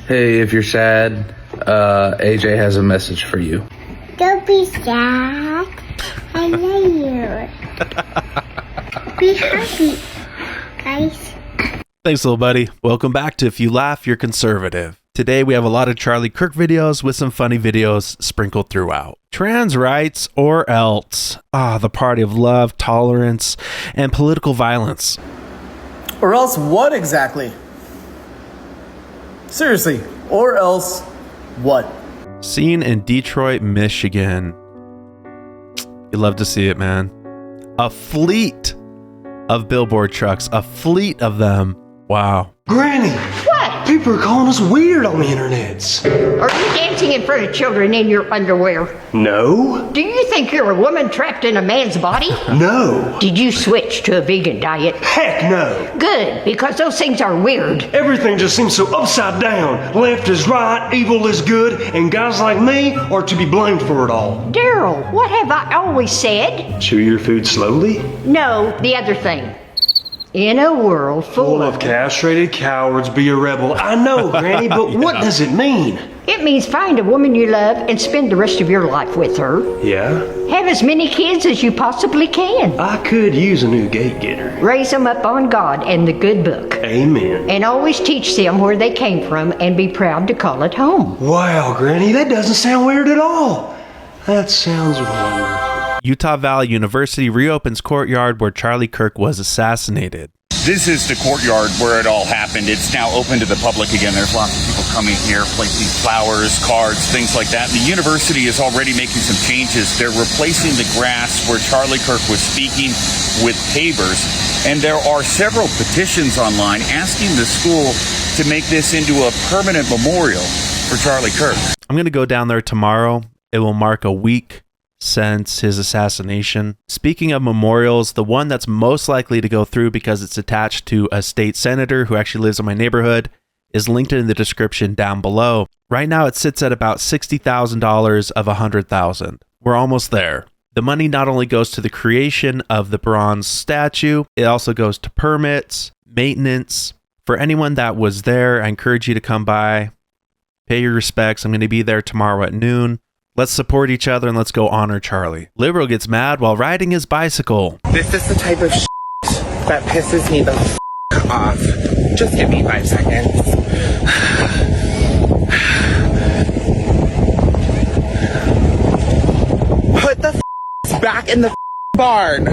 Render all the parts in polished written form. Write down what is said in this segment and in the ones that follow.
Hey, if you're sad, AJ has a message for you. Don't be sad. I love you. Be happy, guys. Thanks, little buddy. Welcome back to If You Laugh, You're Conservative. Today we have a lot of Charlie Kirk videos with some funny videos sprinkled throughout. Trans rights or else. The party of love, tolerance, and political violence. Or else what exactly? Seriously, or else what? Seen in Detroit, Michigan. You love to see it, man. A fleet of billboard trucks. A fleet of them. Wow. Granny! What? People are calling us weird on the internets. Are you dancing in front of children in your underwear? No. Do you think you're a woman trapped in a man's body? No. Did you switch to a vegan diet? Heck no. Good, because those things are weird. Everything just seems so upside down. Left is right, evil is good, and guys like me are to be blamed for it all. Daryl, what have I always said? Chew your food slowly? No, the other thing. In a world Full of castrated cowards, be a rebel. I know, Granny, but what does it mean? It means find a woman you love and spend the rest of your life with her. Yeah? Have as many kids as you possibly can. I could use a new gate getter. Raise them up on God and the good book. Amen. And always teach them where they came from and be proud to call it home. Wow, Granny, that doesn't sound weird at all. That sounds wonderful. Utah Valley University reopens courtyard where Charlie Kirk was assassinated. This is the courtyard where it all happened. It's now open to the public again. There's lots of people coming here, placing flowers, cards, things like that. And the university is already making some changes. They're replacing the grass where Charlie Kirk was speaking with pavers. And there are several petitions online asking the school to make this into a permanent memorial for Charlie Kirk. I'm going to go down there tomorrow. It will mark a week since his assassination. Speaking of memorials, the one that's most likely to go through because it's attached to a state senator who actually lives in my neighborhood is linked in the description down below. Right now it sits at about $60,000 of $100,000. We're almost there. The money not only goes to the creation of the bronze statue, it also goes to permits, maintenance. For anyone that was there, I encourage you to come by, pay your respects. I'm going to be there tomorrow at noon. Let's support each other and let's go honor Charlie. Liberal gets mad while riding his bicycle. This is the type of shit that pisses me the off. Just give me 5 seconds. Put the back in the barn.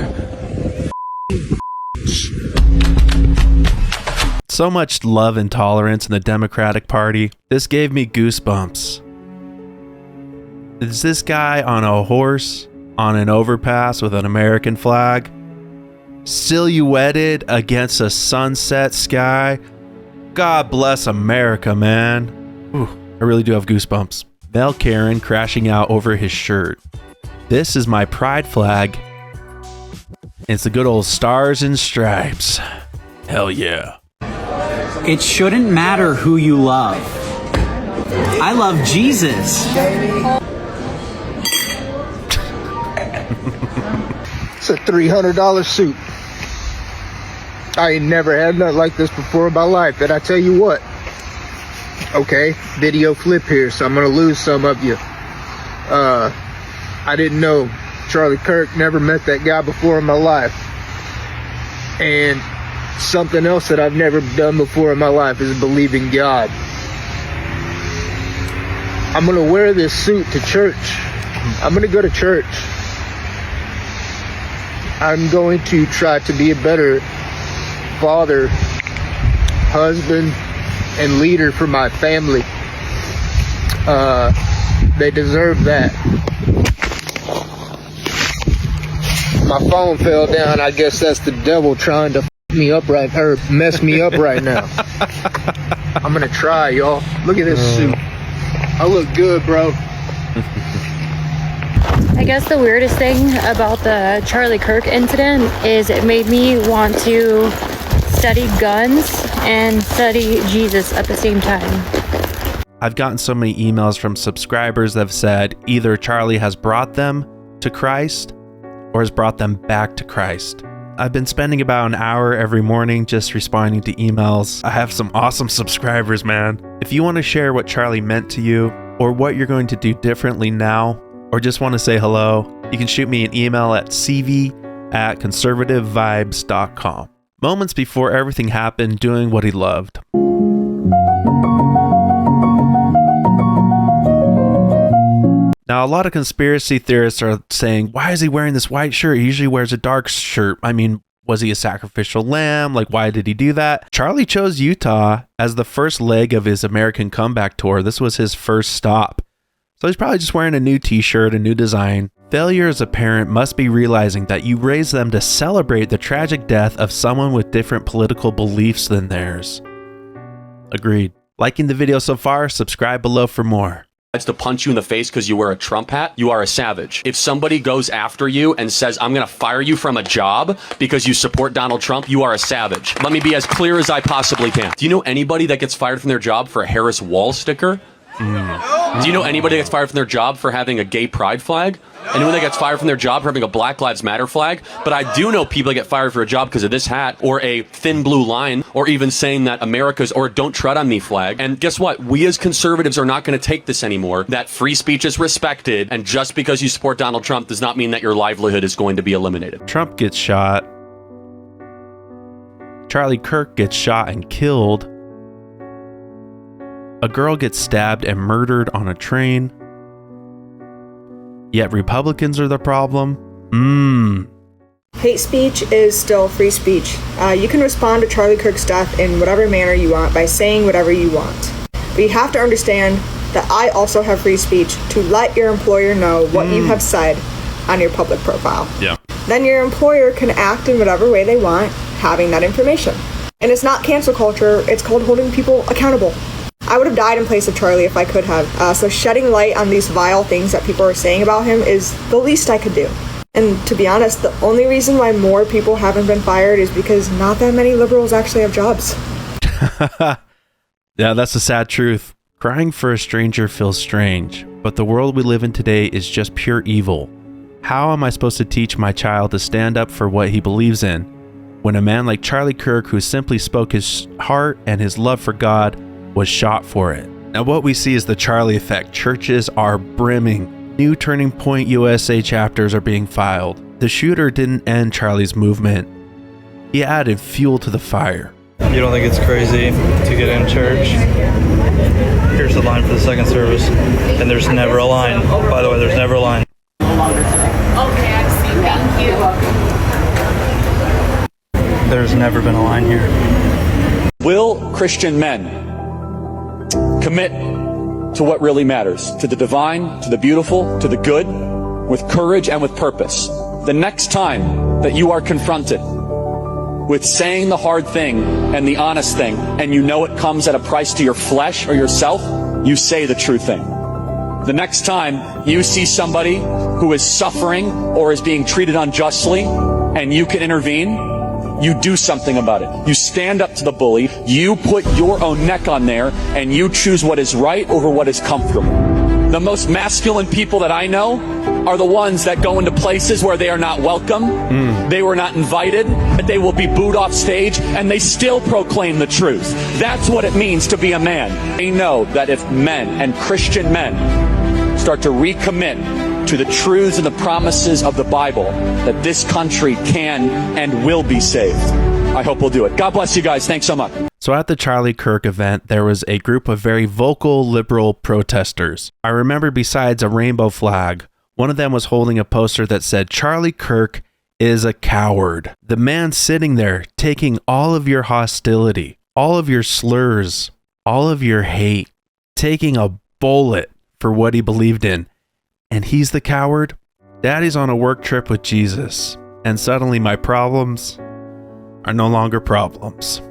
So much love and tolerance in the Democratic Party. This gave me goosebumps. Is this guy on a horse on an overpass with an American flag, silhouetted against a sunset sky? God bless America, man. Ooh, I really do have goosebumps. Mel Karen crashing out over his shirt. This is my pride flag. It's the good old stars and stripes. Hell yeah. It shouldn't matter who you love. I love Jesus. It's a $300 suit. I ain't never had nothing like this before in my life, and I tell you what. Okay, video flip here, so I'm gonna lose some of you. I didn't know Charlie Kirk, never met that guy before in my life. And something else that I've never done before in my life is believe in God. I'm gonna wear this suit to church. I'm gonna go to church. I'm going to try to be a better father, husband, and leader for my family. They deserve that. My phone fell down. I guess that's the devil trying to mess me up right now. I'm gonna try, y'all. Look at this suit. I look good, bro. I guess the weirdest thing about the Charlie Kirk incident is it made me want to study guns and study Jesus at the same time. I've gotten so many emails from subscribers that have said either Charlie has brought them to Christ or has brought them back to Christ. I've been spending about an hour every morning just responding to emails. I have some awesome subscribers, man. If you want to share what Charlie meant to you, or what you're going to do differently now, or just want to say hello, you can shoot me an email at cv@conservativevibes.com. Moments before everything happened, doing what he loved. Now, a lot of conspiracy theorists are saying, why is he wearing this white shirt? He usually wears a dark shirt. I mean, was he a sacrificial lamb? Like, why did he do that? Charlie chose Utah as the first leg of his American comeback tour. This was his first stop. So he's probably just wearing a new t-shirt, a new design. Failure as a parent must be realizing that you raise them to celebrate the tragic death of someone with different political beliefs than theirs. Agreed. Liking the video so far, subscribe below for more. To punch you in the face because you wear a Trump hat, you are a savage. If somebody goes after you and says, I'm going to fire you from a job because you support Donald Trump, you are a savage. Let me be as clear as I possibly can. Do you know anybody that gets fired from their job for a Harris Wall sticker? Do you know anybody that gets fired from their job for having a gay pride flag? Anyone that gets fired from their job for having a Black Lives Matter flag? But I do know people that get fired for a job because of this hat, or a thin blue line, or even saying that America's, or don't tread on me flag. And guess what? We as conservatives are not going to take this anymore. That free speech is respected, and just because you support Donald Trump does not mean that your livelihood is going to be eliminated. Trump gets shot. Charlie Kirk gets shot and killed. A girl gets stabbed and murdered on a train. Yet Republicans are the problem? Hate speech is still free speech. You can respond to Charlie Kirk's death in whatever manner you want by saying whatever you want. But you have to understand that I also have free speech to let your employer know what you have said on your public profile. Yeah. Then your employer can act in whatever way they want, having that information. And it's not cancel culture, it's called holding people accountable. I would have died in place of Charlie if I could have. So shedding light on these vile things that people are saying about him is the least I could do. And to be honest, the only reason why more people haven't been fired is because not that many liberals actually have jobs. Yeah, that's the sad truth. Crying for a stranger feels strange, but the world we live in today is just pure evil. How am I supposed to teach my child to stand up for what he believes in when a man like Charlie Kirk, who simply spoke his heart and his love for God, was shot for it? Now what we see is the Charlie effect. Churches are brimming. New Turning Point USA chapters are being filed. The shooter didn't end Charlie's movement. He added fuel to the fire. You don't think it's crazy to get in church? Here's the line for the second service. And there's never a line. By the way, there's never a line. Okay, I see. Thank you. There's never been a line here. Will Christian men commit to what really matters, to the divine, to the beautiful, to the good, with courage and with purpose? The next time that you are confronted with saying the hard thing and the honest thing, and you know it comes at a price to your flesh or yourself, you say the true thing. The next time you see somebody who is suffering or is being treated unjustly and you can intervene, you do something about it. You stand up to the bully, you put your own neck on there, and you choose what is right over what is comfortable. The most masculine people that I know are the ones that go into places where they are not welcome, they were not invited, but they will be booed off stage, and they still proclaim the truth. That's what it means to be a man. They know that if men, and Christian men, start to recommit to the truths and the promises of the Bible, that this country can and will be saved. I hope we'll do it. God bless you guys. Thanks so much. So at the Charlie Kirk event, there was a group of very vocal liberal protesters. I remember besides a rainbow flag, one of them was holding a poster that said, Charlie Kirk is a coward. The man sitting there taking all of your hostility, all of your slurs, all of your hate, taking a bullet for what he believed in. And he's the coward? Daddy's on a work trip with Jesus, and suddenly my problems are no longer problems.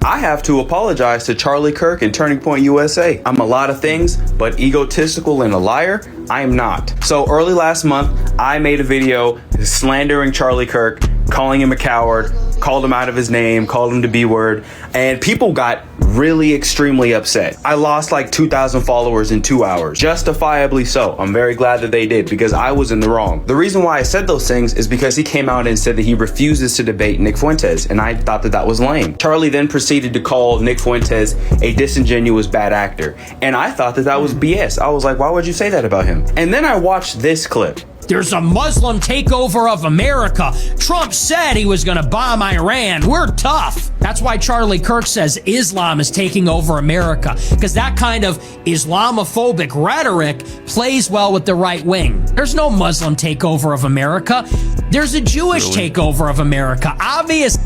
I have to apologize to Charlie Kirk and Turning Point USA. I'm a lot of things, but egotistical and a liar, I am not. So early last month, I made a video slandering Charlie Kirk calling him a coward, called him out of his name, called him the B word, and people got really extremely upset. I lost like 2,000 followers in 2 hours, justifiably so. I'm very glad that they did because I was in the wrong. The reason why I said those things is because he came out and said that he refuses to debate Nick Fuentes, and I thought that that was lame. Charlie then proceeded to call Nick Fuentes a disingenuous bad actor, and I thought that that was BS. I was like, why would you say that about him? And then I watched this clip. There's a Muslim takeover of America. Trump said he was going to bomb Iran. We're tough. That's why Charlie Kirk says Islam is taking over America, because that kind of Islamophobic rhetoric plays well with the right wing. There's no Muslim takeover of America. There's a Jewish takeover of America. Obvious.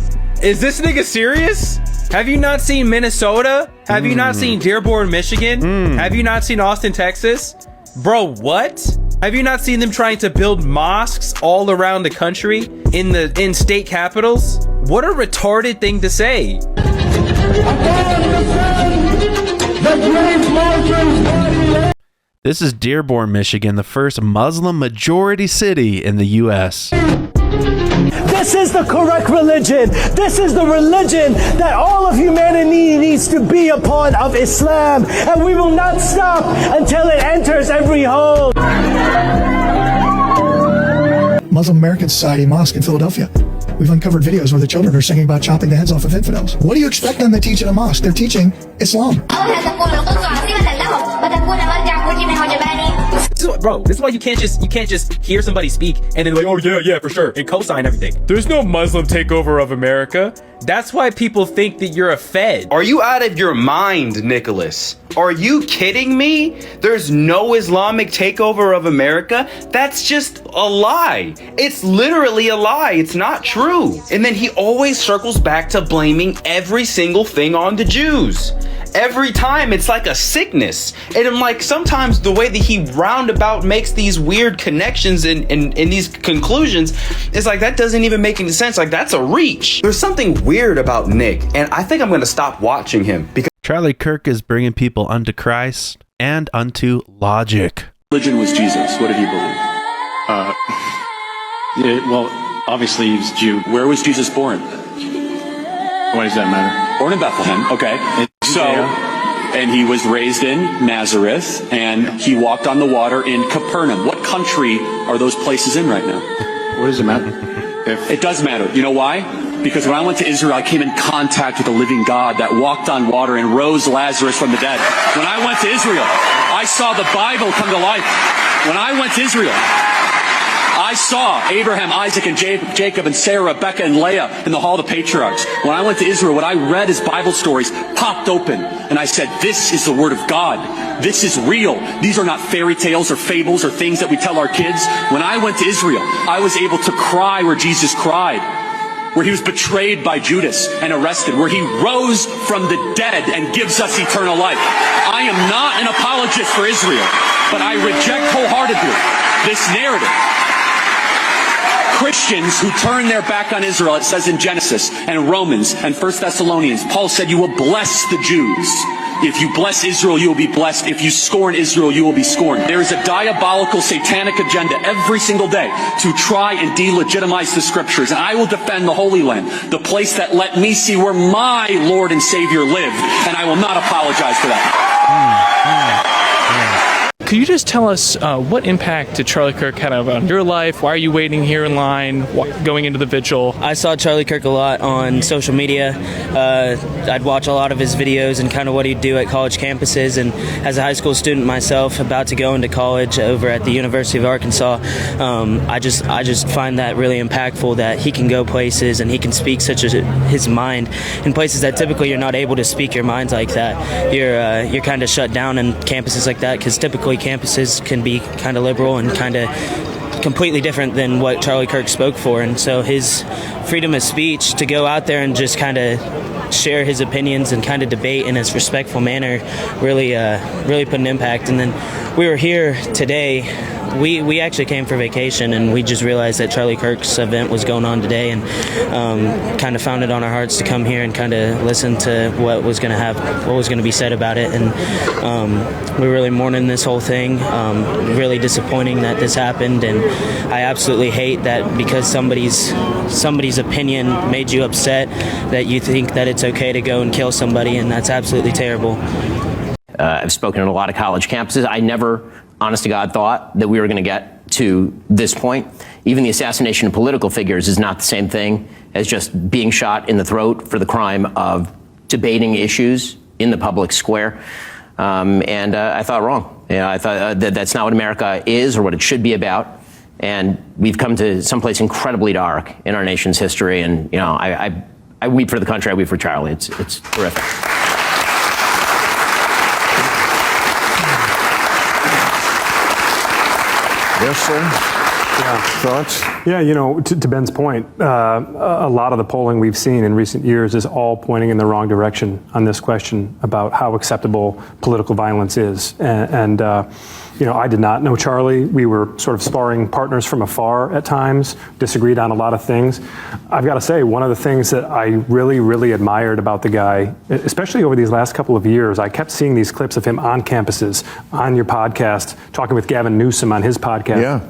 Is this nigga serious? Have you not seen Minnesota? Have you not seen Dearborn, Michigan? Have you not seen Austin, Texas? Bro, what? Have you not seen them trying to build mosques all around the country in state capitals? What a retarded thing to say. This is Dearborn, Michigan, the first Muslim majority city in the U.S. This is the correct religion. This is the religion that all of humanity needs to be a part of, Islam. And we will not stop until it enters every home. Muslim American Society Mosque in Philadelphia. We've uncovered videos where the children are singing about chopping the heads off of infidels. What do you expect them to teach in a mosque? They're teaching Islam. Bro, this is why you can't just hear somebody speak and then like, oh yeah, for sure, and co-sign everything. There's no Muslim takeover of America. That's why people think that you're a Fed. Are you out of your mind, Nicholas? Are you kidding me? There's no Islamic takeover of America? That's just a lie. It's literally a lie. It's not true. And then he always circles back to blaming every single thing on the Jews. Every time it's like a sickness. And I'm like, sometimes the way that he roundabout makes these weird connections in these conclusions is like, that doesn't even make any sense. Like, that's a reach. There's something weird about Nick, and I think I'm gonna stop watching him because Charlie Kirk is bringing people unto Christ and unto logic. Religion was Jesus. What did he believe? Well, obviously he was Jew. Where was Jesus born? Why does that matter? Born in Bethlehem. Okay. And he was raised in Nazareth, and he walked on the water in Capernaum. What country are those places in right now? What does it matter? It does matter. You know why? Because when I went to Israel, I came in contact with the living God that walked on water and rose Lazarus from the dead. When I went to Israel, I saw the Bible come to life. When I went to Israel, I saw Abraham, Isaac, and Jacob, and Sarah, Rebecca, and Leah in the Hall of the Patriarchs. When I went to Israel, what I read as Bible stories popped open, and I said, this is the Word of God. This is real. These are not fairy tales or fables or things that we tell our kids. When I went to Israel, I was able to cry where Jesus cried, where he was betrayed by Judas and arrested, where he rose from the dead and gives us eternal life. I am not an apologist for Israel, but I reject wholeheartedly this narrative. Christians who turn their back on Israel, it says in Genesis and Romans and 1 Thessalonians, Paul said you will bless the Jews. If you bless Israel, you will be blessed. If you scorn Israel, you will be scorned. There is a diabolical satanic agenda every single day to try and delegitimize the scriptures. And I will defend the Holy Land, the place that let me see where my Lord and Savior lived. And I will not apologize for that. Could you just tell us what impact did Charlie Kirk have on your life? Why are you waiting here in line, going into the vigil? I saw Charlie Kirk a lot on social media. I'd watch a lot of his videos and kind of what he'd do at college campuses. And as a high school student myself, about to go into college over at the University of Arkansas, I just find that really impactful that he can go places and he can speak his mind in places that typically you're not able to speak your mind like that. You're kind of shut down in campuses like that because typically campuses can be kind of liberal and kind of completely different than what Charlie Kirk spoke for. And so his freedom of speech to go out there and just kind of share his opinions and kind of debate in a respectful manner really put an impact. And then we were here today we actually came for vacation, and we just realized that Charlie Kirk's event was going on today, and kind of found it on our hearts to come here and kind of listen to what was going to be said about it. And we're really mourning this whole thing. Really disappointing that this happened, and I absolutely hate that because somebody's opinion made you upset, that you think that it's okay to go and kill somebody, and that's absolutely terrible. I've spoken at a lot of college campuses. I never, honest to God, thought that we were going to get to this point. Even the assassination of political figures is not the same thing as just being shot in the throat for the crime of debating issues in the public square. And I thought wrong. I thought that that's not what America is or what it should be about. And we've come to someplace incredibly dark in our nation's history. And, I weep for the country. I weep for Charlie. It's terrific. Yes, sir. Yeah. Thoughts? Yeah, to Ben's point, a lot of the polling we've seen in recent years is all pointing in the wrong direction on this question about how acceptable political violence is. And I did not know Charlie. We were sort of sparring partners from afar at times, disagreed on a lot of things. I've got to say, one of the things that I really, really admired about the guy, especially over these last couple of years, I kept seeing these clips of him on campuses, on your podcast, talking with Gavin Newsom on his podcast. Yeah.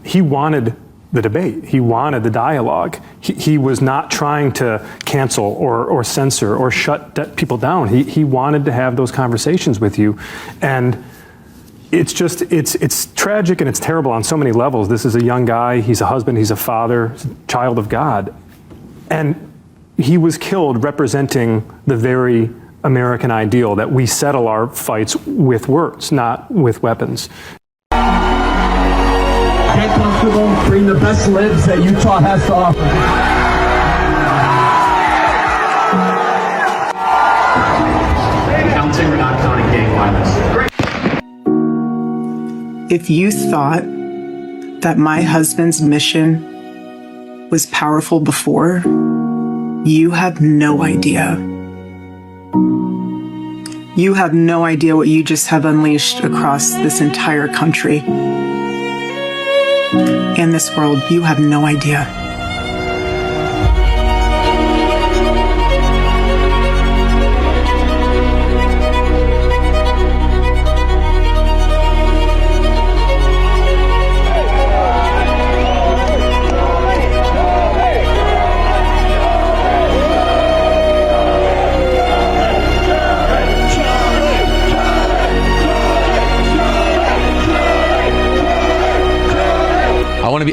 He wanted the debate. He wanted the dialogue. He was not trying to cancel or censor or shut people down. He wanted to have those conversations with you. And it's just, it's tragic and it's terrible on so many levels. This is a young guy. He's a husband. He's a father, he's a child of God. And he was killed representing the very American ideal that we settle our fights with words, not with weapons. Get comfortable, bring the best libs that Utah has to offer. Counting or not counting gang violence? If you thought that my husband's mission was powerful before, you have no idea. You have no idea what you just have unleashed across this entire country. In this world, you have no idea.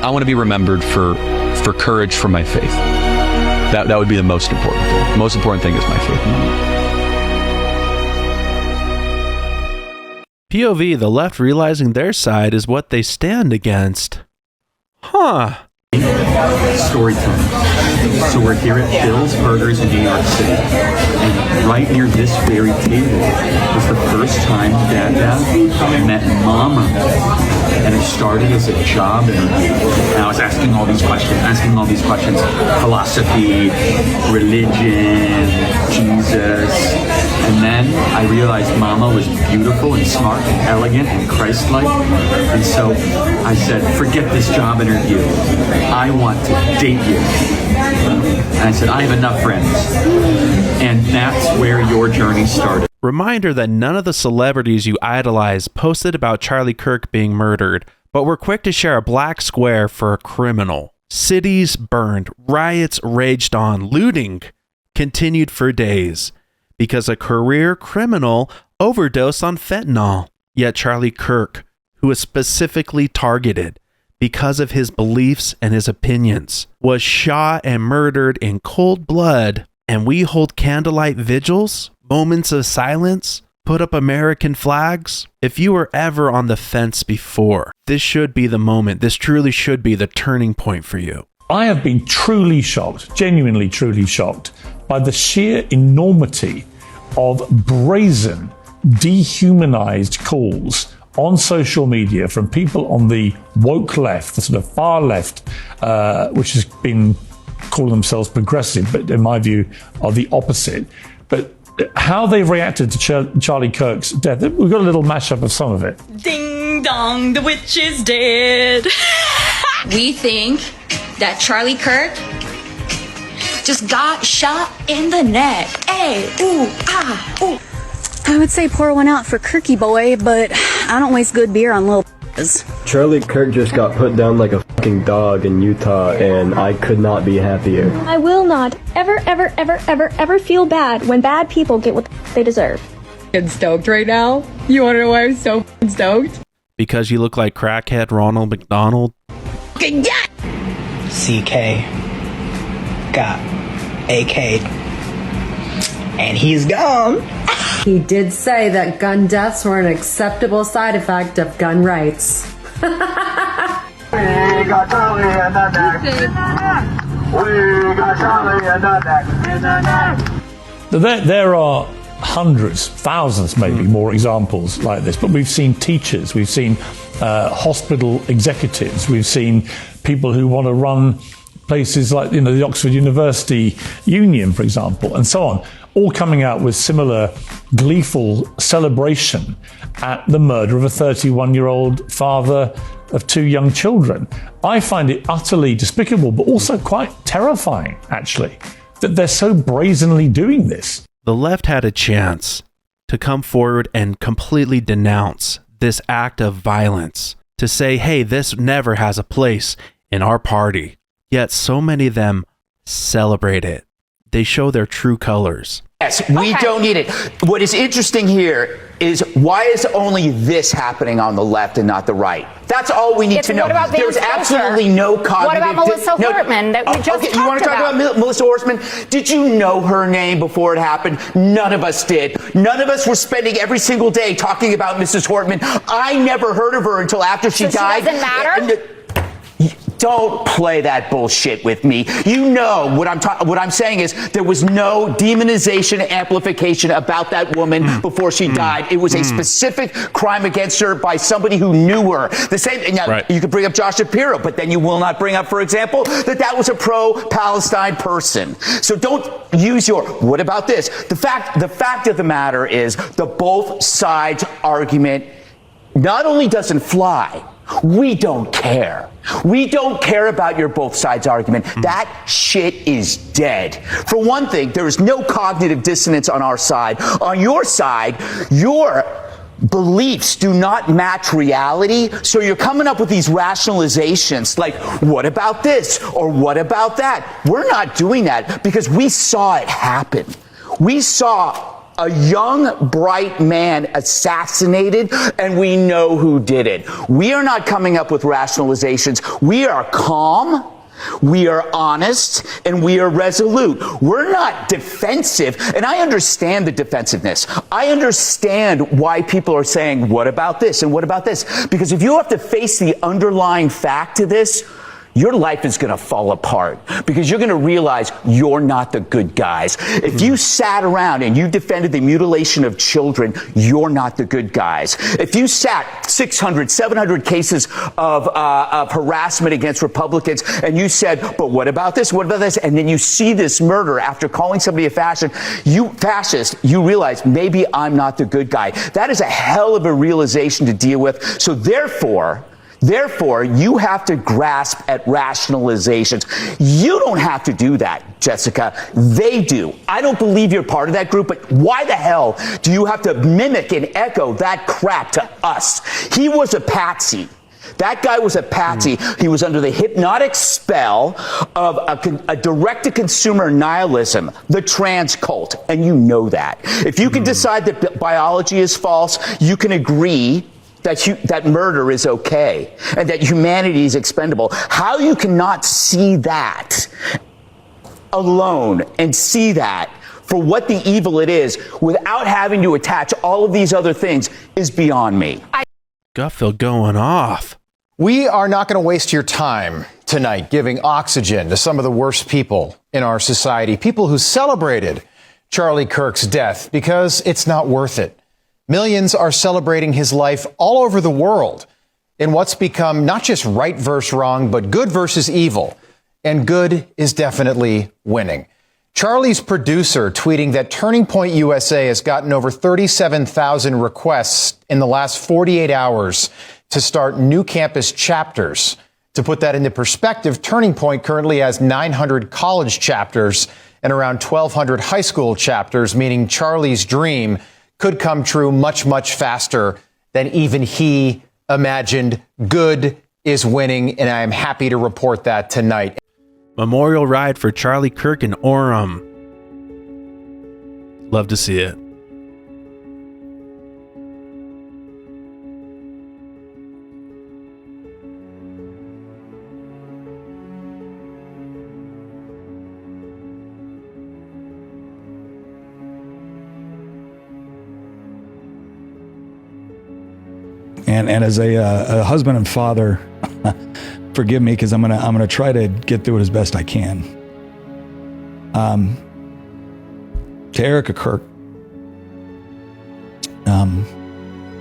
I want to be remembered for courage for my faith. That would be the most important thing. The most important thing is my faith. POV, the left realizing their side is what they stand against. Huh. Storytelling. So we're here at Bill's Burgers in New York City, and right near this very table was the first time Dad met Mama. And it started as a job interview. And I was asking all these questions, philosophy, religion, Jesus. And then I realized Mama was beautiful and smart and elegant and Christ-like. And so I said, forget this job interview. I want to date you. And I said, I have enough friends. And that's where your journey started. Reminder that none of the celebrities you idolize posted about Charlie Kirk being murdered, but were quick to share a black square for a criminal. Cities burned, riots raged on, looting continued for days because a career criminal overdosed on fentanyl. Yet Charlie Kirk, who was specifically targeted because of his beliefs and his opinions, was shot and murdered in cold blood, and we hold candlelight vigils, moments of silence, put up American flags. If you were ever on the fence before, this should be the moment. This truly should be the turning point for you. I have been truly shocked, genuinely truly shocked, by the sheer enormity of brazen, dehumanized calls on social media from people on the woke left, the sort of far left, which has been calling themselves progressive, but in my view are the opposite. But how they reacted to Charlie Kirk's death, we've got a little mashup of some of it. Ding! Ding dong, the witch is dead. We think that Charlie Kirk just got shot in the neck. Hey, ooh, ah, ooh. I would say pour one out for Kirky boy, but I don't waste good beer on little Charlie Kirk just got put down like a fucking dog in Utah, and I could not be happier. I will not ever feel bad when bad people get what they deserve. I'm stoked right now. You want to know why I'm so stoked? Because you look like crackhead Ronald McDonald. CK got AK'd, and he's gone. He did say that gun deaths were an acceptable side effect of gun rights. We got Charlie in the neck. We got Charlie in the neck. There are hundreds, thousands maybe more examples like this, but we've seen teachers, we've seen hospital executives, we've seen people who want to run places like the Oxford University Union, for example, and so on, all coming out with similar gleeful celebration at the murder of a 31-year-old father of 2 young children. I find it utterly despicable, but also quite terrifying, actually, that they're so brazenly doing this. The left had a chance to come forward and completely denounce this act of violence, to say, hey, this never has a place in our party. Yet so many of them celebrate it. They show their true colors. Yes, we don't need it. What is interesting here is why is only this happening on the left and not the right? That's all we need to know. There's absolutely no cognitive... What about Melissa Hortman that we just talked you want to talk about Melissa Hortman? Did you know her name before it happened? None of us did. None of us were spending every single day talking about Mrs. Hortman. I never heard of her until after she died. She doesn't matter? Don't play that bullshit with me. You know what I'm saying is there was no demonization, amplification about that woman before she died. It was a specific crime against her by somebody who knew her. The same. Now, you could bring up Josh Shapiro, but then you will not bring up, for example, that was a pro-Palestine person. So don't use your. What about this? The fact of the matter is the both sides argument not only doesn't fly. We don't care. We don't care about your both sides argument. That shit is dead. For one thing, there is no cognitive dissonance on our side. On your side, your beliefs do not match reality, so you're coming up with these rationalizations like, what about this or what about that? We're not doing that because we saw it happen. We saw a young, bright man assassinated, and we know who did it. We are not coming up with rationalizations. We are calm, we are honest, and we are resolute. We're not defensive, and I understand the defensiveness. I understand why people are saying, what about this and what about this? Because if you have to face the underlying fact to this, your life is going to fall apart because you're going to realize you're not the good guys. If you sat around and you defended the mutilation of children, you're not the good guys. If you sat 600, 700 cases of harassment against Republicans and you said, but what about this? What about this? And then you see this murder after calling somebody a fascist, you realize maybe I'm not the good guy. That is a hell of a realization to deal with. So therefore, you have to grasp at rationalizations. You don't have to do that, Jessica. They do. I don't believe you're part of that group, but why the hell do you have to mimic and echo that crap to us? He was a patsy. That guy was a patsy. He was under the hypnotic spell of a direct-to-consumer nihilism, the trans cult, and you know that. If you can decide that biology is false, you can agree that murder is okay and that humanity is expendable. How you cannot see that alone and see that for what the evil it is without having to attach all of these other things is beyond me. Gutfeld going off. We are not going to waste your time tonight giving oxygen to some of the worst people in our society, people who celebrated Charlie Kirk's death, because it's not worth it. Millions are celebrating his life all over the world in what's become not just right versus wrong, but good versus evil. And good is definitely winning. Charlie's producer tweeting that Turning Point USA has gotten over 37,000 requests in the last 48 hours to start new campus chapters. To put that into perspective, Turning Point currently has 900 college chapters and around 1,200 high school chapters, meaning Charlie's dream could come true much, much faster than even he imagined. Good is winning, and I am happy to report that tonight. Memorial ride for Charlie Kirk in Orem. Love to see it. And as a husband and father, forgive me because I'm gonna try to get through it as best I can. To Erica Kirk,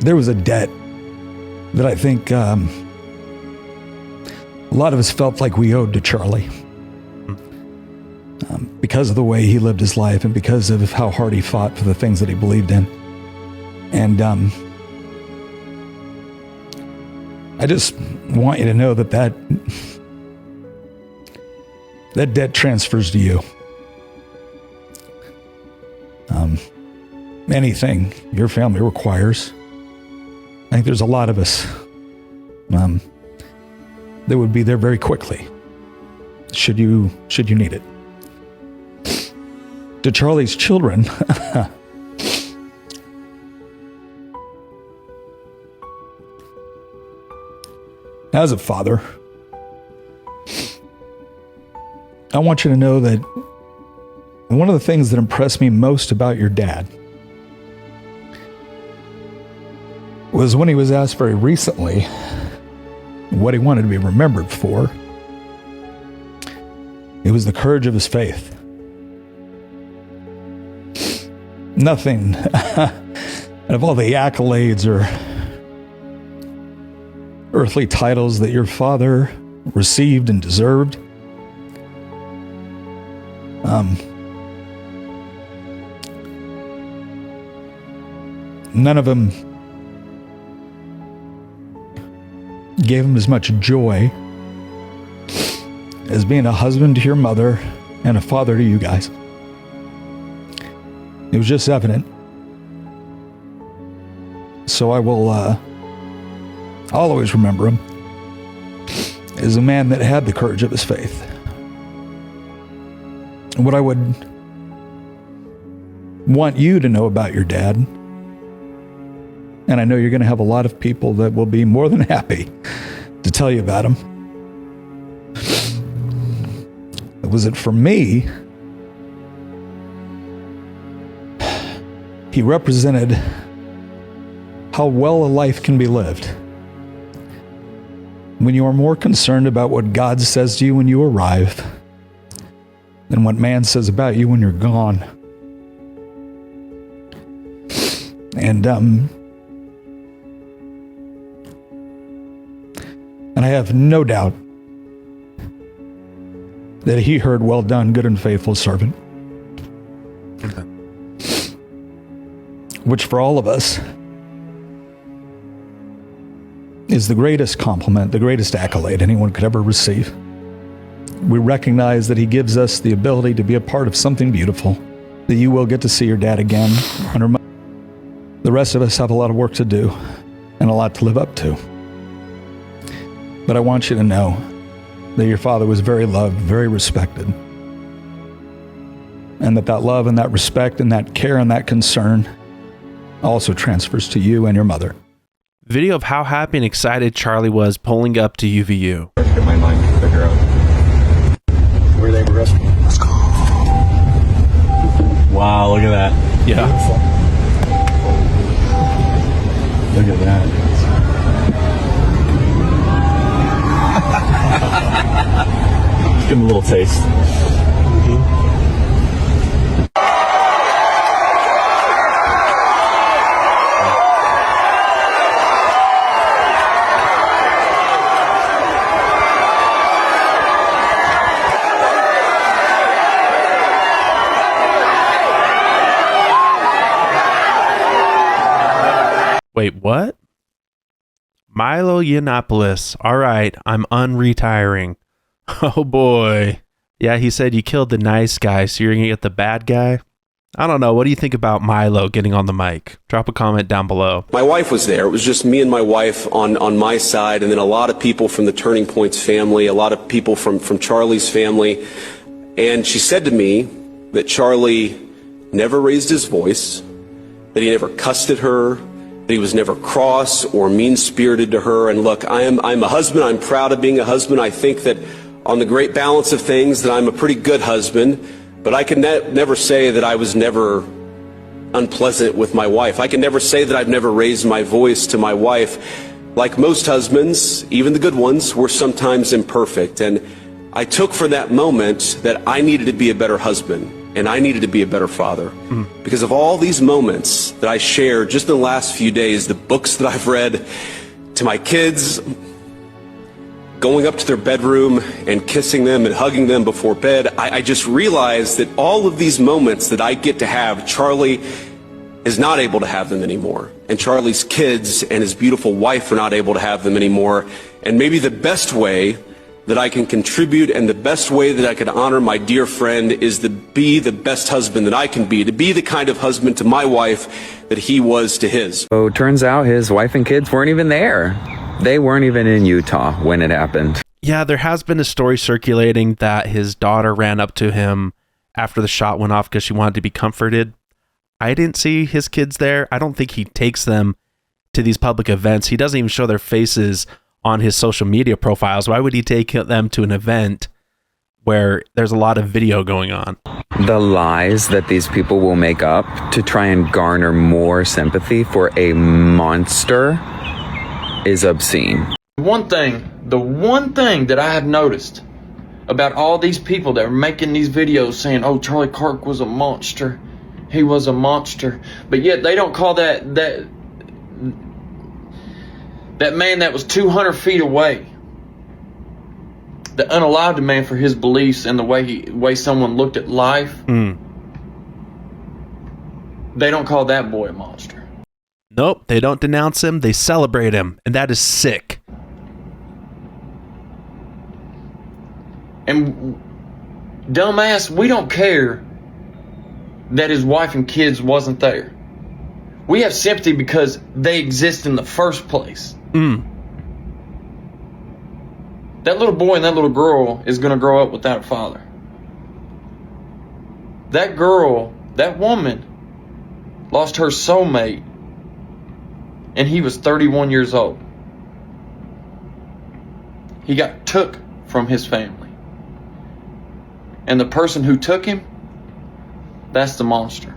there was a debt that I think a lot of us felt like we owed to Charlie, because of the way he lived his life and because of how hard he fought for the things that he believed in. And I just want you to know that debt transfers to you. Anything your family requires, I think there's a lot of us that would be there very quickly, should you need it. To Charlie's children, as a father, I want you to know that one of the things that impressed me most about your dad was when he was asked very recently what he wanted to be remembered for. It was the courage of his faith. Nothing out of all the accolades or earthly titles that your father received and deserved. None of them gave him as much joy as being a husband to your mother and a father to you guys. It was just evident. So I'll always remember him as a man that had the courage of his faith. What I would want you to know about your dad, and I know you're going to have a lot of people that will be more than happy to tell you about him, was that for me, he represented how well a life can be lived when you are more concerned about what God says to you when you arrive than what man says about you when you're gone. And I have no doubt that he heard, "Well done, good and faithful servant." Which for all of us is the greatest compliment, the greatest accolade anyone could ever receive. We recognize that he gives us the ability to be a part of something beautiful, that you will get to see your dad again. The rest of us have a lot of work to do and a lot to live up to. But I want you to know that your father was very loved, very respected, and that love and that respect and that care and that concern also transfers to you and your mother. Video of how happy and excited Charlie was pulling up to UVU. Get my mind to figure out where they were. Let's go. Wow, look at that. Yeah. Beautiful. Look at that. Give him a little taste. Wait, what? Milo Yiannopoulos. All right, I'm unretiring. Oh boy. Yeah, he said you killed the nice guy, so you're going to get the bad guy? I don't know. What do you think about Milo getting on the mic? Drop a comment down below. My wife was there. It was just me and my wife on my side, and then a lot of people from the Turning Point's family, a lot of people from Charlie's family. And she said to me that Charlie never raised his voice, that he never cussed at her, that he was never cross or mean-spirited to her. And look, I'm a husband. I'm proud of being a husband. I think that on the great balance of things that I'm a pretty good husband. But I can never say that I was never unpleasant with my wife. I can never say that I've never raised my voice to my wife. Like most husbands, even the good ones, we're sometimes imperfect. And I took from that moment that I needed to be a better husband and I needed to be a better father. Because of all these moments that I shared just in the last few days, the books that I've read to my kids, going up to their bedroom and kissing them and hugging them before bed, I just realized that all of these moments that I get to have, Charlie is not able to have them anymore. And Charlie's kids and his beautiful wife are not able to have them anymore. And maybe the best way that I can contribute and the best way that I can honor my dear friend is to be the best husband that I can be, to be the kind of husband to my wife that he was to his. So turns out his wife and kids weren't even there. They weren't even in Utah when it happened. Yeah, there has been a story circulating that his daughter ran up to him after the shot went off because she wanted to be comforted. I didn't see his kids there. I don't think he takes them to these public events. He doesn't even show their faces on his social media profiles. Why would he take them to an event where there's a lot of video going on? The lies that these people will make up to try and garner more sympathy for a monster is obscene. The one thing that I have noticed about all these people that are making these videos saying, oh, Charlie Kirk was a monster, he was a monster, but yet they don't call that man that was 200 feet away, the unalived man, for his beliefs and the way someone looked at life. They don't call that boy a monster. Nope, they don't denounce him, they celebrate him, and that is sick. And dumbass, we don't care that his wife and kids wasn't there. We have sympathy because they exist in the first place. That little boy and that little girl is going to grow up without a father. That girl, that woman, lost her soulmate, and he was 31 years old. He got took from his family. And the person who took him, that's the monster.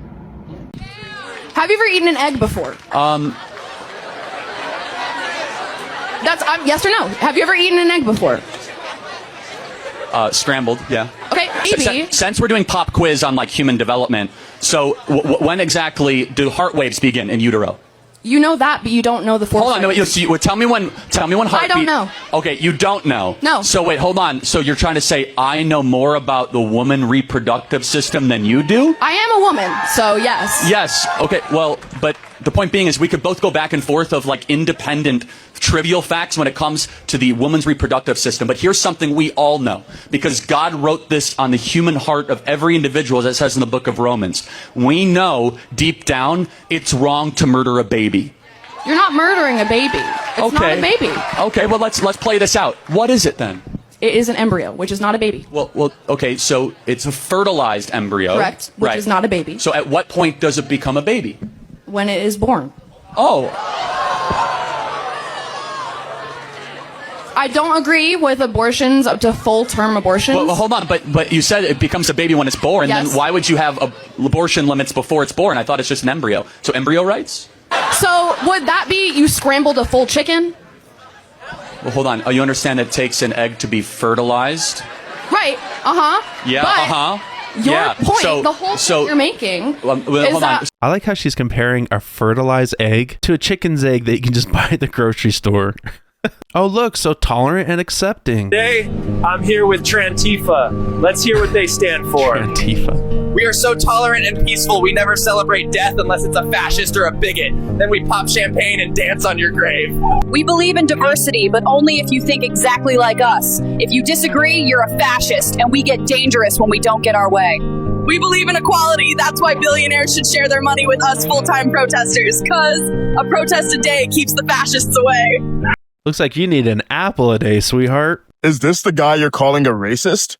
Have you ever eaten an egg before? Yes or no? Have you ever eaten an egg before? Scrambled, yeah. Okay, maybe. Since we're doing pop quiz on like human development, so when exactly do heart waves begin in utero? You know that, but you don't know the fourth. Hold on, no, tell me when heartbeat. I don't know. Okay, you don't know. No. So wait, hold on. So you're trying to say I know more about the woman reproductive system than you do? I am a woman, so yes. Yes. Okay. Well, but the point being is we could both go back and forth of like independent trivial facts when it comes to the woman's reproductive system. But here's something we all know, because God wrote this on the human heart of every individual, as it says in the book of Romans. We know deep down it's wrong to murder a baby. You're not murdering a baby. It's not a baby. Okay, well let's play this out. What is it then? It is an embryo, which is not a baby. Well, okay, so it's a fertilized embryo. Correct, which is not a baby. So at what point does it become a baby? When it is born. Oh. I don't agree with abortions up to full-term abortions. Well, hold on, but you said it becomes a baby when it's born. Yes. Then why would you have abortion limits before it's born? I thought it's just an embryo. So embryo rights? So would that be you scrambled a full chicken? Well, hold on. Oh, you understand it takes an egg to be fertilized? Right. Uh-huh. Yeah, but your point, the whole point you're making is that... I like how she's comparing a fertilized egg to a chicken's egg that you can just buy at the grocery store. Oh, look, so tolerant and accepting. Today, I'm here with Trantifa. Let's hear what they stand for. Trantifa. We are so tolerant and peaceful, we never celebrate death unless it's a fascist or a bigot. Then we pop champagne and dance on your grave. We believe in diversity, but only if you think exactly like us. If you disagree, you're a fascist, and we get dangerous when we don't get our way. We believe in equality. That's why billionaires should share their money with us full-time protesters, because a protest a day keeps the fascists away. Looks like you need an apple a day, sweetheart. Is this the guy you're calling a racist?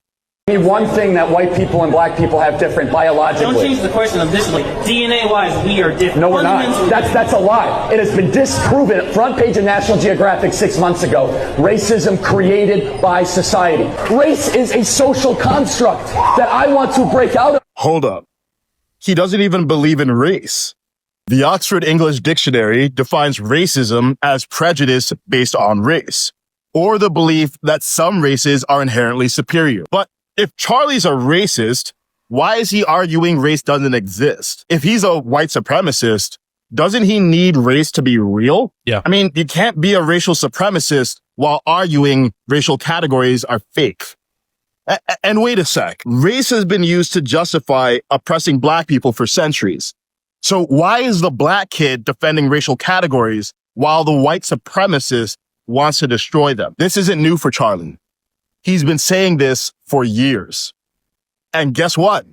One thing that white people and black people have different biologically. Don't change the question of this. Like DNA-wise, we are different. No, we're not. That's a lie. It has been disproven. Front page of National Geographic 6 months ago. Racism created by society. Race is a social construct that I want to break out of. Hold up. He doesn't even believe in race. The Oxford English Dictionary defines racism as prejudice based on race, or the belief that some races are inherently superior. But if Charlie's a racist, why is he arguing race doesn't exist? If he's a white supremacist, doesn't he need race to be real? Yeah. I mean, you can't be a racial supremacist while arguing racial categories are fake. And wait a sec. Race has been used to justify oppressing black people for centuries. So why is the black kid defending racial categories while the white supremacist wants to destroy them? This isn't new for Charlie. He's been saying this for years. And guess what?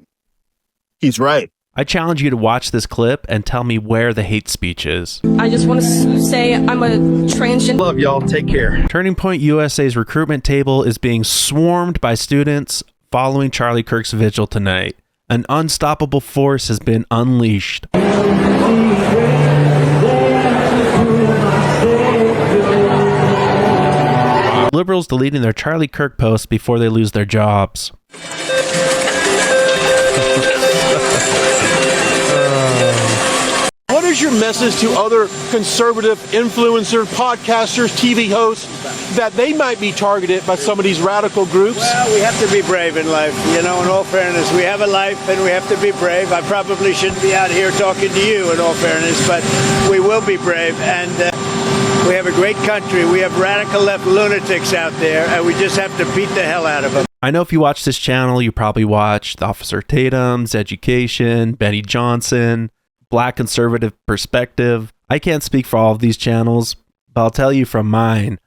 He's right. I challenge you to watch this clip and tell me where the hate speech is. I just want to say I'm a transgender. Love y'all. Take care. Turning Point USA's recruitment table is being swarmed by students following Charlie Kirk's vigil tonight. An unstoppable force has been unleashed. Liberals deleting their Charlie Kirk posts before they lose their jobs. What is your message to other conservative influencers, podcasters, TV hosts that they might be targeted by some of these radical groups? Well, we have to be brave in life. You know, in all fairness, we have a life and we have to be brave. I probably shouldn't be out here talking to you in all fairness, but we will be brave. And we have a great country. We have radical left lunatics out there, and we just have to beat the hell out of them. I know if you watch this channel, you probably watched Officer Tatum's Education, Benny Johnson, Black Conservative Perspective. I can't speak for all of these channels, but I'll tell you from mine,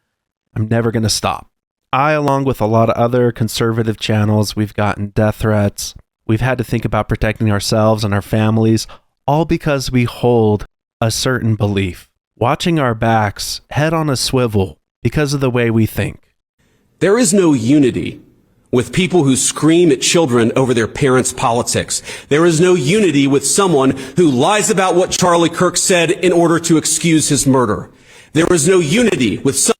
I'm never going to stop. I, along with a lot of other conservative channels, we've gotten death threats. We've had to think about protecting ourselves and our families, all because we hold a certain belief. Watching our backs head on a swivel because of the way we think. There is no unity with people who scream at children over their parents' politics. There is no unity with someone who lies about what Charlie Kirk said in order to excuse his murder. There is no unity with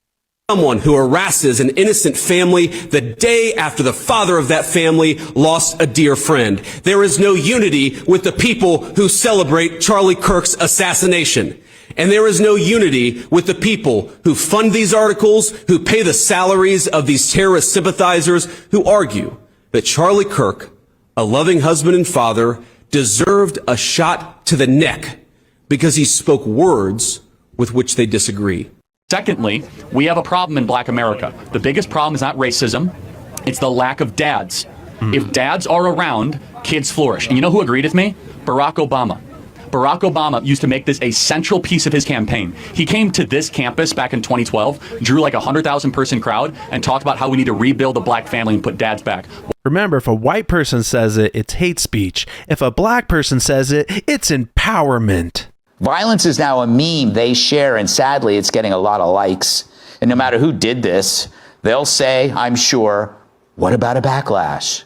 someone who harasses an innocent family the day after the father of that family lost a dear friend. There is no unity with the people who celebrate Charlie Kirk's assassination. And there is no unity with the people who fund these articles, who pay the salaries of these terrorist sympathizers, who argue that Charlie Kirk, a loving husband and father, deserved a shot to the neck because he spoke words with which they disagree. Secondly, we have a problem in Black America. The biggest problem is not racism, it's the lack of dads. If dads are around, kids flourish. And you know who agreed with me? Barack Obama. Barack Obama used to make this a central piece of his campaign. He came to this campus back in 2012, drew like a 100,000 person crowd, and talked about how we need to rebuild the black family and put dads back. Remember, if a white person says it, it's hate speech. If a black person says it, it's empowerment. Violence is now a meme they share, and sadly, it's getting a lot of likes. And no matter who did this, they'll say, I'm sure, what about a backlash?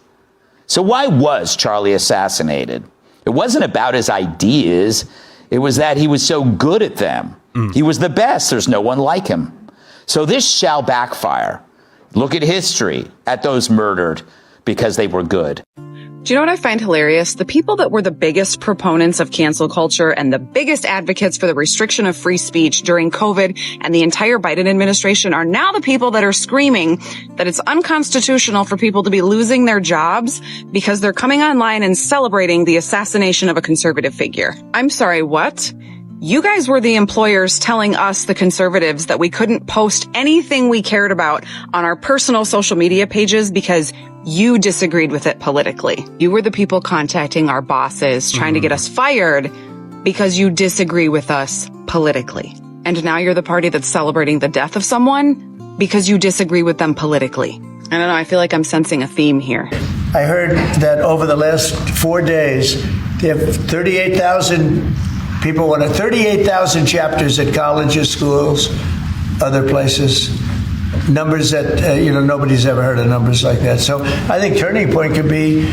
So why was Charlie assassinated? It wasn't about his ideas. It was that he was so good at them. He was the best. There's no one like him. So this shall backfire. Look at history, at those murdered because they were good. Do you know what I find hilarious? The people that were the biggest proponents of cancel culture and the biggest advocates for the restriction of free speech during COVID and the entire Biden administration are now the people that are screaming that it's unconstitutional for people to be losing their jobs because they're coming online and celebrating the assassination of a conservative figure. I'm sorry, what? You guys were the employers telling us, the conservatives, that we couldn't post anything we cared about on our personal social media pages because You disagreed with it politically. You were the people contacting our bosses, trying to get us fired because you disagree with us politically. And now you're the party that's celebrating the death of someone because you disagree with them politically. I don't know, I feel like I'm sensing a theme here. I heard that over the last 4 days, they have 38,000 people, 38,000 chapters at colleges, schools, other places. Numbers that, nobody's ever heard of numbers like that. So I think turning point could be,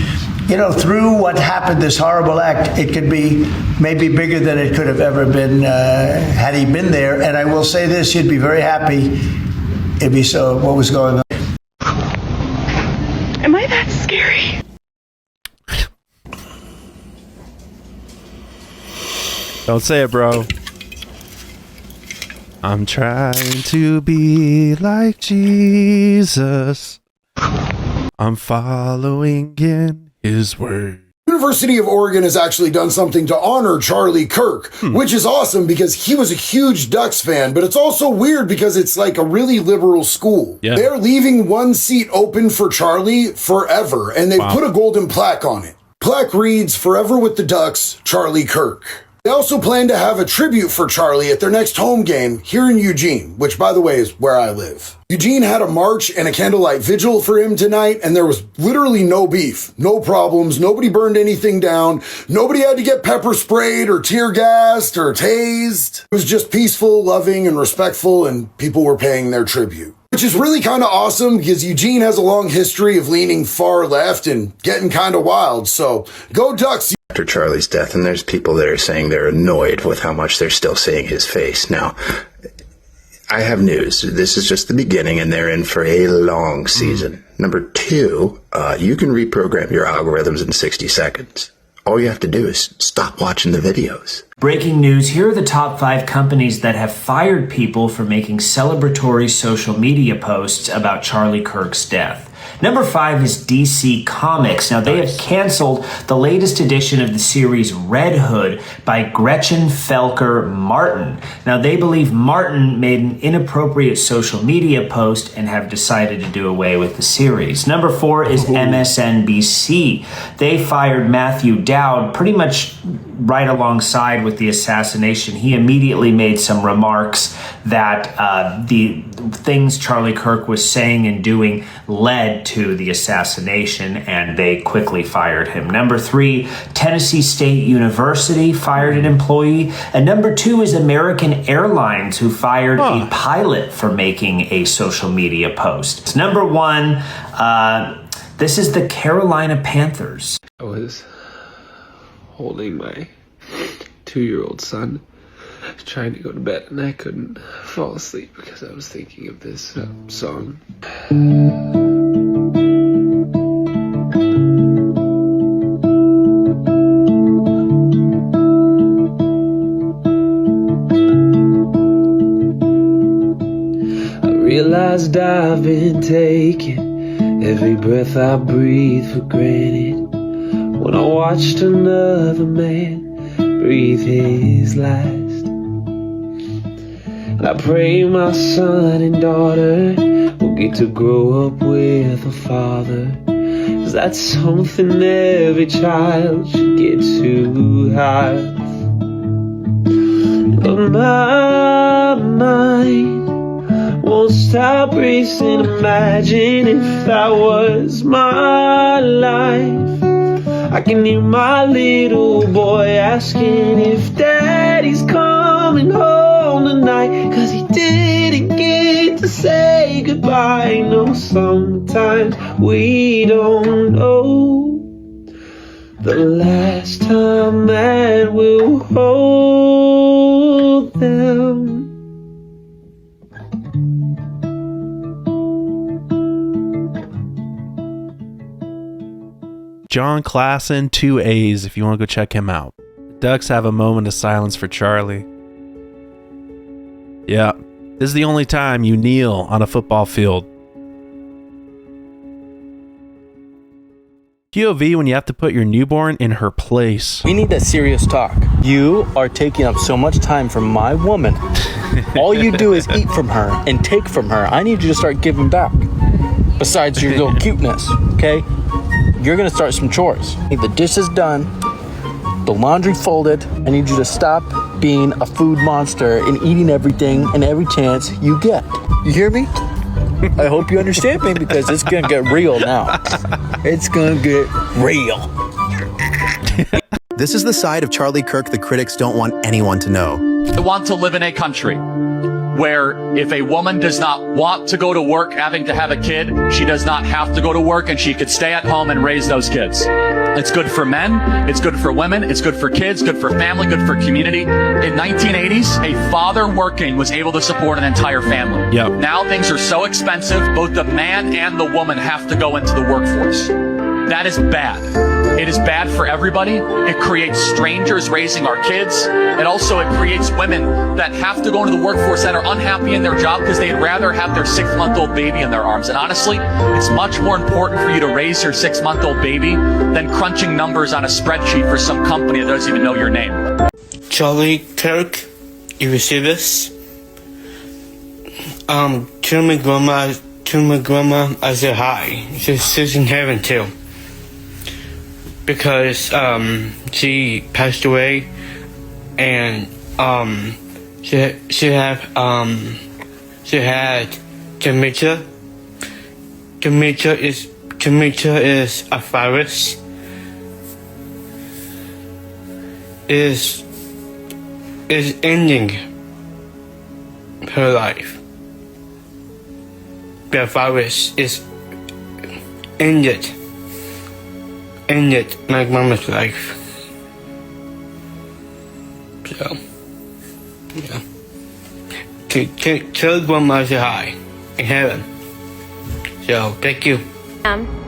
through what happened, this horrible act, it could be maybe bigger than it could have ever been had he been there. And I will say this, he'd be very happy if he saw what was going on. Am I that scary? Don't say it, bro. I'm trying to be like Jesus. I'm following in his word. University of Oregon has actually done something to honor Charlie Kirk, which is awesome because he was a huge Ducks fan, but it's also weird because it's like a really liberal school. Yeah. They're leaving one seat open for Charlie forever, and they put a golden plaque on it. Plaque reads, "Forever with the Ducks, Charlie Kirk." They also plan to have a tribute for Charlie at their next home game here in Eugene, which, by the way, is where I live. Eugene had a march and a candlelight vigil for him tonight, and there was literally no beef, no problems, nobody burned anything down, nobody had to get pepper sprayed or tear gassed or tased. It was just peaceful, loving, and respectful, and people were paying their tribute. Which is really kind of awesome because Eugene has a long history of leaning far left and getting kind of wild, so go Ducks! After Charlie's death, and there's people that are saying they're annoyed with how much they're still seeing his face. Now, I have news. This is just the beginning, and they're in for a long season. Number two, you can reprogram your algorithms in 60 seconds. All you have to do is stop watching the videos. Breaking news, here are the top 5 companies that have fired people for making celebratory social media posts about Charlie Kirk's death. Number 5 is DC Comics. Now, they have canceled the latest edition of the series Red Hood by Gretchen Felker Martin. Now, they believe Martin made an inappropriate social media post and have decided to do away with the series. Number 4 is MSNBC. They fired Matthew Dowd pretty much right alongside with the assassination. He immediately made some remarks that the things Charlie Kirk was saying and doing led to the assassination, and they quickly fired him. Number 3, Tennessee State University fired an employee. And number 2 is American Airlines, who fired a pilot for making a social media post. Number 1, this is the Carolina Panthers. I was holding my 2-year-old son, trying to go to bed, and I couldn't fall asleep because I was thinking of this song. I realized I've been taking every breath I breathe for granted when I watched another man breathe his last. And I pray my son and daughter will get to grow up with a father, 'cause that's something every child should get to have. But my mind won't stop racing. Imagine if that was my life. I can hear my little boy asking if daddy's coming home tonight, 'cause he didn't get to say goodbye. No, sometimes we don't know the last time that we'll hold them. John Klassen, 2 A's, if you want to go check him out. Ducks have a moment of silence for Charlie. Yeah, this is the only time you kneel on a football field. POV when you have to put your newborn in her place. We need that serious talk. You are taking up so much time from my woman. All you do is eat from her and take from her. I need you to start giving back. besides your little cuteness, okay? You're gonna start some chores. Need the dishes done, the laundry folded. I need you to stop being a food monster and eating everything and every chance you get. You hear me? I hope you understand me, because it's gonna get real now. It's gonna get real. This is the side of Charlie Kirk the critics don't want anyone to know. I want to live in a country where if a woman does not want to go to work having to have a kid, she does not have to go to work and she could stay at home and raise those kids. It's good for men, it's good for women, it's good for kids, good for family, good for community. In 1980s, a father working was able to support an entire family. Yep. Now things are so expensive, both the man and the woman have to go into the workforce. That is bad. It is bad for everybody. It creates strangers raising our kids. And also it creates women that have to go into the workforce that are unhappy in their job because they'd rather have their 6-month-old baby in their arms. And honestly, it's much more important for you to raise your 6-month-old baby than crunching numbers on a spreadsheet for some company that doesn't even know your name. Charlie Kirk, you see this? To my grandma, I said hi. She's in heaven too. Because she passed away, and she had dementia. Dementia is a virus. Is ending her life. The virus is ended my mama's life. So, yeah. Tell grandma say hi in heaven. So, thank you.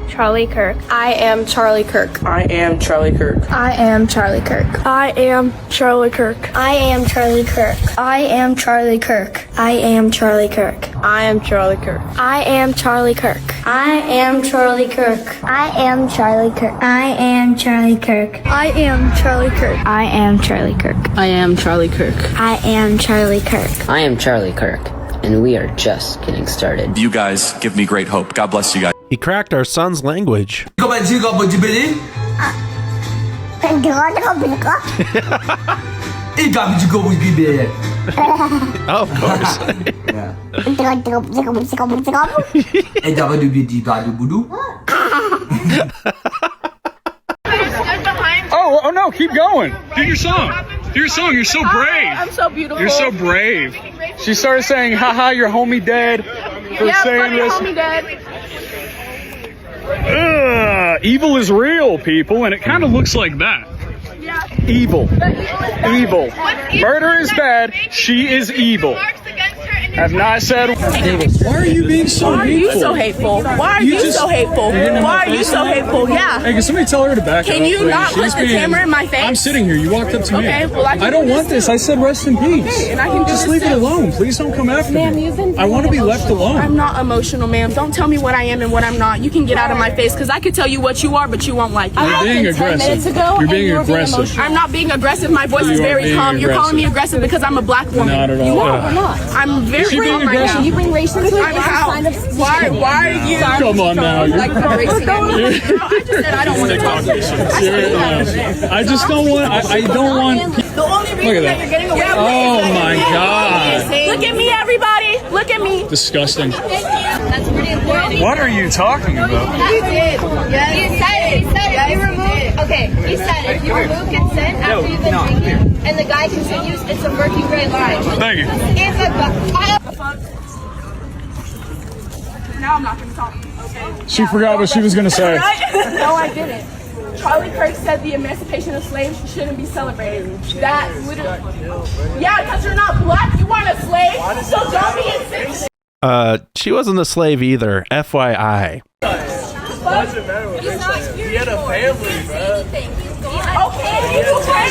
Charlie Kirk. I am Charlie Kirk. I am Charlie Kirk. I am Charlie Kirk. I am Charlie Kirk. I am Charlie Kirk. I am Charlie Kirk. I am Charlie Kirk. I am Charlie Kirk. I am Charlie Kirk. I am Charlie Kirk. I am Charlie Kirk. I am Charlie Kirk. I am Charlie Kirk. I am Charlie Kirk. I am Charlie Kirk. I am Charlie Kirk. I am Charlie Kirk, and we are just getting started. You guys give me great hope. God bless you guys. He cracked our son's language. Of course. Oh no, keep going. Do your song. Do your song. You're so brave. I'm so beautiful. You're so brave. She started saying, haha, your homie dead. For saying this. Homie dead. Evil is real, people, and it kind of looks like that. Evil. Evil. Murder is bad. She is evil. Have not said. Why are you being so hateful? Why are you so hateful? Why are you so hateful? Why are you so hateful? Yeah. Hey, can somebody tell her to back up? Can you not put the camera in my face? I'm sitting here. You walked up to me. Okay, well, I don't want this. I said rest in peace. Okay, and I can just leave it alone. Please don't come after me. I want to be left alone. I'm not emotional, ma'am. Don't tell me what I am and what I'm not. You can get out of my face because I could tell you what you are, but you won't like it. You're being aggressive. You're being aggressive. I'm not being aggressive. My voice is very calm. You're calling me aggressive because I'm a black woman. Not at all. You are. We're not. I'm very calm right now. You bring racism to I'm out. Why are you? Come on now. Like racing at me? I just said I don't want to talk to you. I just don't want. I don't want. The only reason that you're getting away with Oh my God. Look at me, everybody. Look at me. Disgusting. Thank you. That's pretty important. What are you talking about? He did. Yes. He said if you remove. Okay. He said if you remove consent after you've been drinking, and the guy continues, it's a murky gray line. Thank you. If Now I'm not going to talk. Okay. She forgot what she was going to say. No, I didn't. Charlie Kirk said the emancipation of slaves shouldn't be celebrated. That literally. Yeah, because you're not black, you weren't a slave, so don't be insensitive. She wasn't a slave either. FYI. Doesn't matter. He had a family, bro. Okay, people care.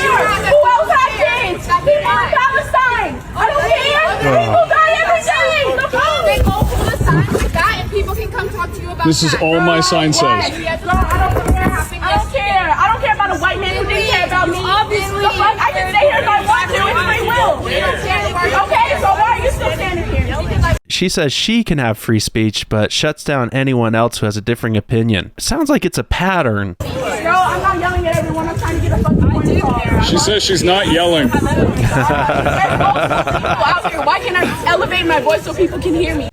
Who else has kids? People in Palestine. I don't care. People die every day. They go to the sign like that, and people can come talk to you about This is all my sign says. I don't care. I don't care about a white man who didn't care about me. Obviously. I can stay here if I want to. It's free will. Okay, so why are you still standing here? She says she can have free speech, but shuts down anyone else who has a differing opinion. Sounds like it's a pattern. Girl, I'm not yelling at everyone. I'm trying to get a fucking point across. She says she's not yelling. There's multiple people out here. Why can't I elevate my voice so people can hear me?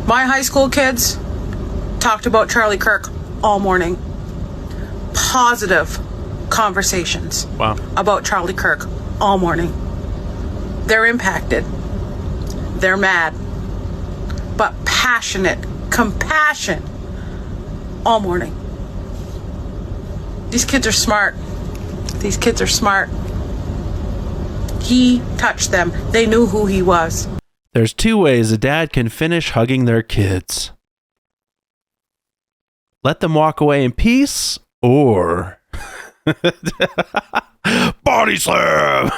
My high school kids talked about Charlie Kirk all morning. Positive conversations about Charlie Kirk all morning. They're impacted. They're mad. But passionate, compassion all morning. These kids are smart. These kids are smart. He touched them. They knew who he was. There's two ways a dad can finish hugging their kids. Let them walk away in peace, or body slam.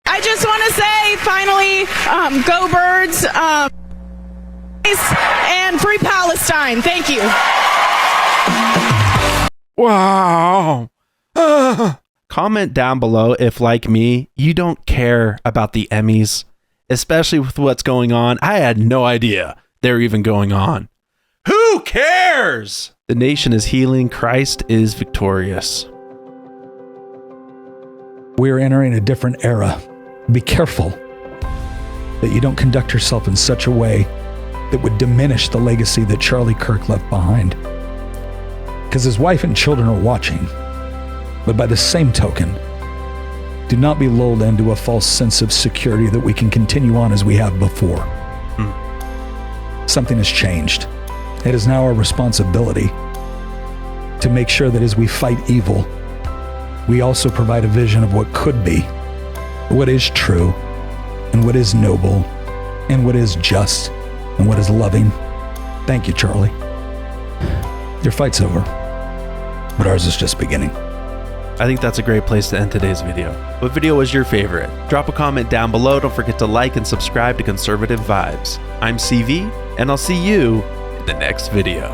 I just want to say, finally, go Birds, and free Palestine. Thank you. Wow. Comment down below if, like me, you don't care about the Emmys, especially with what's going on. I had no idea they're even going on. Who cares? The nation is healing. Christ is victorious. We're entering a different era. Be careful that you don't conduct yourself in such a way that would diminish the legacy that Charlie Kirk left behind. Because his wife and children are watching. But by the same token, do not be lulled into a false sense of security that we can continue on as we have before. Something has changed. It is now our responsibility to make sure that as we fight evil, we also provide a vision of what could be, what is true, and what is noble, and what is just, and what is loving. Thank you, Charlie. Your fight's over, but ours is just beginning. I think that's a great place to end today's video. What video was your favorite? Drop a comment down below. Don't forget to like and subscribe to Conservative Vibes. I'm CV, and I'll see you in the next video.